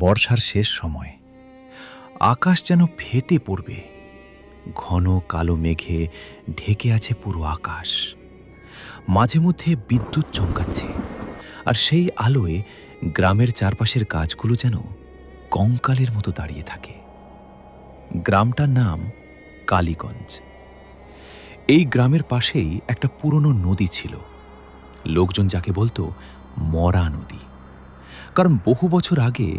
বর্ষার শেষ সময় আকাশ যেন ফেটে পড়বে। ঘন কালো মেঘে ঢেকে আছে পুরো আকাশ। মাঝে মধ্যে বিদ্যুৎ চমকাচ্ছে, আর সেই আলোয় গ্রামের চারপাশের গাছগুলো যেন কঙ্কালের মতো দাঁড়িয়ে থাকে। গ্রামটার নাম কালীগঞ্জ। এই গ্রামের পাশেই একটা পুরনো নদী ছিল। লোকজন যাকে বলতো মরা নদী, কারণ বহু বছর আগে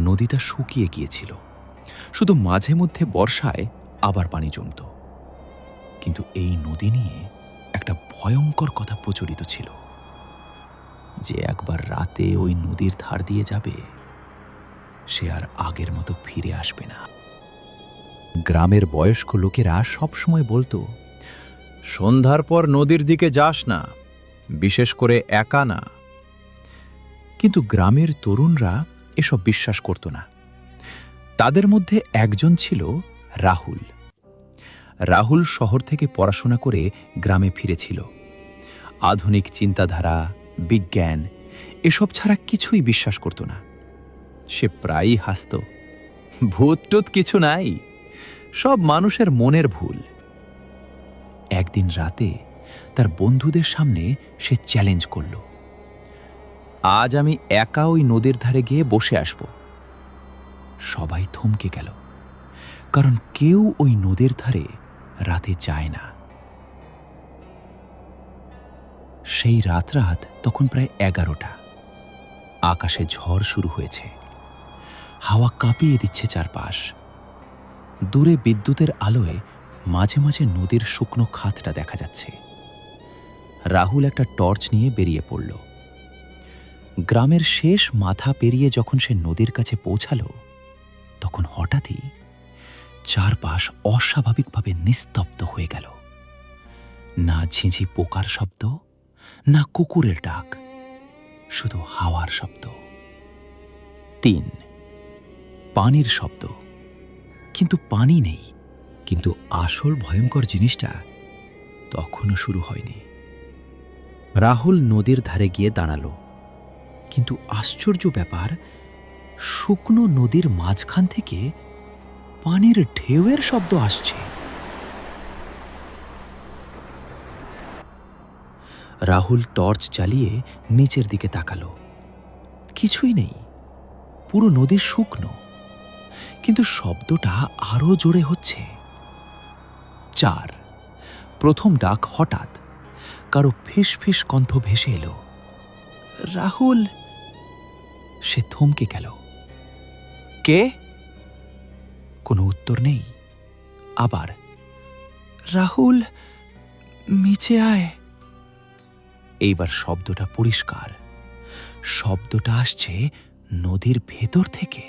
নদীটা শুকিয়ে গিয়েছিল। শুধু মাঝে মধ্যে বর্ষায় আবার পানি জমত। কিন্তু এই নদী নিয়ে একটা ভয়ঙ্কর কথা প্রচলিত ছিল, যে একবার রাতে ওই নদীর ধার দিয়ে যাবে, সে আর আগের মতো ফিরে আসবে না। গ্রামের বয়স্ক লোকেরা সবসময় বলতো, সন্ধ্যার পর নদীর দিকে যাস না, বিশেষ করে একা না। কিন্তু গ্রামের তরুণরা এসব বিশ্বাস করত না। তাদের মধ্যে একজন ছিল রাহুল। রাহুল শহর থেকে পড়াশোনা করে গ্রামে ফিরেছিল। আধুনিক চিন্তাধারা, বিজ্ঞান এসব ছাড়া কিছুই বিশ্বাস করত না। সে প্রায়ই হাসত, ভূত টুত কিছু নাই, সব মানুষের মনের ভুল। একদিন রাতে তার বন্ধুদের সামনে সে চ্যালেঞ্জ করল, আজ আমি একা ওই নদীর ধারে গিয়ে বসে আসব। সবাই থমকে গেল, কারণ কেউ ওই নদীর ধারে রাতে যায় না। সেই রাত তখন প্রায় 11টা। আকাশে ঝড় শুরু হয়েছে, হাওয়া কাঁপিয়ে দিচ্ছে চারপাশ। দূরে বিদ্যুতের আলোয় মাঝে মাঝে নদীর শুকনো খাতটা দেখা যাচ্ছে। রাহুল একটা টর্চ নিয়ে বেরিয়ে পড়ল। গ্রামের শেষ মাথা পেরিয়ে যখন সে নদীর কাছে পৌঁছালো, তখন হঠাৎই চারপাশ অস্বাভাবিকভাবে নিস্তব্ধ হয়ে গেল। না ঝিঁঝি পোকার শব্দ, না কুকুরের ডাক, শুধু হাওয়ার শব্দ। 3, পানির শব্দ, কিন্তু পানি নেই। কিন্তু আসল ভয়ঙ্কর জিনিসটা তখনও শুরু হয়নি। রাহুল নদীর ধারে গিয়ে দাঁড়ালো, কিন্তু আশ্চর্য ব্যাপার, শুকনো নদীর মাঝখান থেকে পানির ঢেউয়ের শব্দ আসছে। রাহুল টর্চ জ্বালিয়ে নিচের দিকে তাকালো। কিছুই নেই, পুরো নদী শুকনো, কিন্তু শব্দটা আরো জোরে হচ্ছে। 4, প্রথম ডাক হঠাৎ কারো ফিস ফিস কণ্ঠ ভেসে এলো, রাহুল। সে থমকে গেল। কে? কোনো উত্তর নেই। আবার, রাহুল, নিচে আয়। এইবার শব্দটা পরিষ্কার। শব্দটা আসছে নদীর ভেতর থেকে।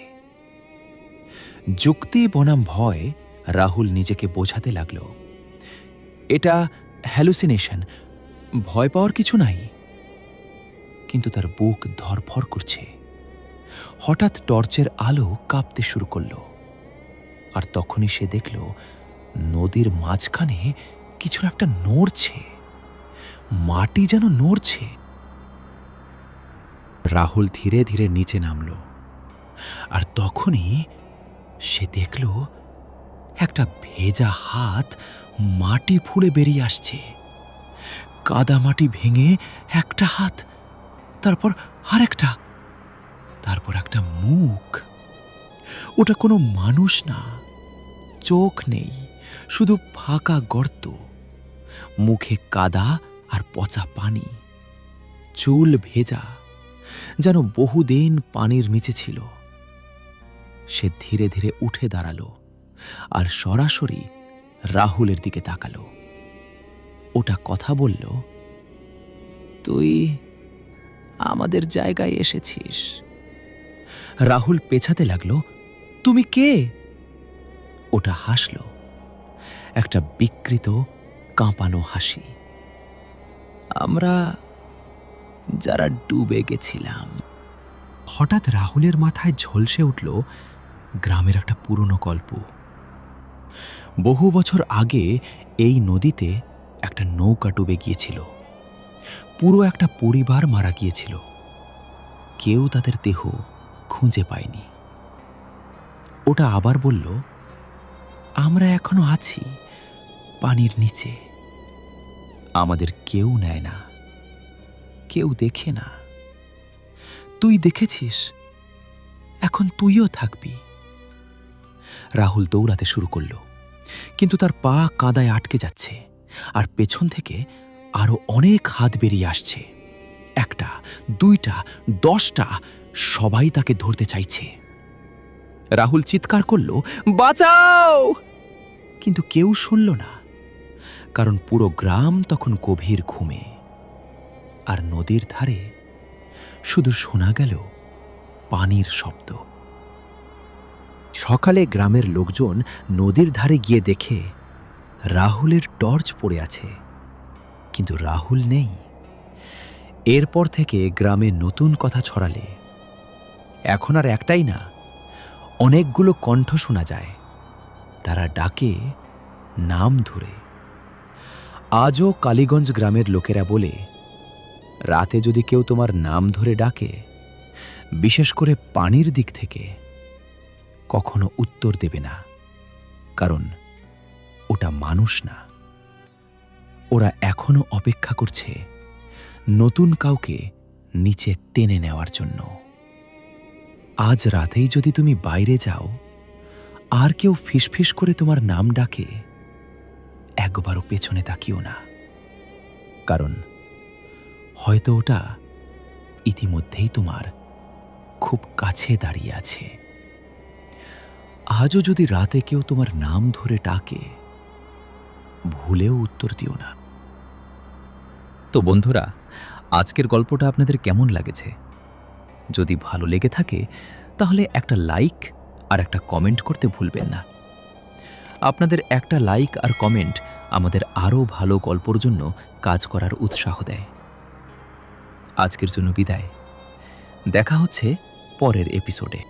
যুক্তি বনাম ভয় রাহুল নিজেকে বোঝাতে লাগলো, এটা হ্যালুসিনেশন, ভয় পাওয়ার কিছু নাই। কিন্তু তার বুক ধরফর করছে। হঠাৎ টর্চের আলো কাঁপতে শুরু করলো, আর তখনই সে দেখল নদীর মাঝখানে কিছু একটা নড়ছে, মাটি যেন নড়ছে। রাহুল ধীরে ধীরে নিচে নামল, আর তখনই সে দেখল একটা ভেজা হাত মাটি ফুঁড়ে বেরিয়ে আসছে। কাদা মাটি ভেঙে একটা হাত, তারপর আরেকটা, তারপর একটা মুখ। ওটা কোনো মানুষ না, চোখ নেই, শুধু ফাঁকা গর্ত। মুখে কাদা আর পচা পানি, চুল ভেজা, যেন বহুদিন পানির নিচে ছিল। সে ধীরে ধীরে উঠে দাঁড়ালো আর সরাসরি রাহুলের দিকে তাকালো। ওটা কথা বলল, তুই আমাদের জায়গায় এসেছিস। রাহুল পেছাতে লাগলো, তুমি কে? ওটা হাসল, একটা বিকৃত কাঁপানো হাসি। আমরা যারা ডুবে গেছিলাম। হঠাৎ রাহুলের মাথায় ঝলসে উঠল গ্রামের একটা পুরনো গল্প। বহু বছর আগে এই নদীতে একটা নৌকা ডুবে গিয়েছিল। পুরো একটা পরিবার মারা গিয়েছিল। কেউ তাদের দেহ খুঁজে পায়নি। ওটা আবার বলল, আমরা এখনো আছি পানির নিচে। আমাদের কেউ নেয় না, কেউ দেখে না। তুই দেখেছিস, এখন তুইও থাকবি। রাহুল দৌড়াতে শুরু করল, কিন্তু তার পা কাদায় আটকে যাচ্ছে, আর পেছন থেকে আরো অনেক হাত বেরিয়ে আসছে। 1টা, 2টা, 10টা, সবাই তাকে ধরতে চাইছে। রাহুল চিৎকার করল, বাঁচাও! কিন্তু কেউ শুনল না, কারণ পুরো গ্রাম তখন গভীর ঘুমে, আর নদীর ধারে শুধু শোনা গেল পানির শব্দ। সকালে গ্রামের লোকজন নদীর ধারে গিয়ে দেখে রাহুলের টর্চ পড়ে আছে, কিন্তু রাহুল নেই। এরপর থেকে গ্রামে নতুন কথা ছড়ালে এখন আর একটাই না, অনেকগুলো কণ্ঠ শোনা যায়। তারা ডাকে নাম ধরে। আজও কালীগঞ্জ গ্রামের লোকেরা বলে, রাতে যদি কেউ তোমার নাম ধরে ডাকে, বিশেষ করে পানির দিক থেকে, কখনো উত্তর দেবে না, কারণ ওটা মানুষ না। ওরা এখনো অপেক্ষা করছে নতুন কাউকে নিচে টেনে নেওয়ার জন্য। আজ রাতেই যদি তুমি বাইরে যাও আর কেউ ফিসফিস করে তোমার নাম ডাকে, একবারও পেছনে তাকিও না, কারণ হয়তো ওটা ইতিমধ্যেই তোমার খুব কাছে দাঁড়িয়ে আছে। আজও যদি রাতে কেউ তোমার নাম ধরে ডাকে, ভুলেও উত্তর দিও না। তো বন্ধুরা, আজকের গল্পটা আপনাদের কেমন লাগেছে? যদি ভালো লেগে থাকে তাহলে একটা লাইক আর একটা কমেন্ট করতে ভুলবেন না। আপনাদের একটা লাইক আর কমেন্ট আমাদের আরও ভালো গল্পর জন্য কাজ করার উৎসাহ দেয়। আজকের জন্য বিদায়। দেখা হচ্ছে পরের এপিসোডে।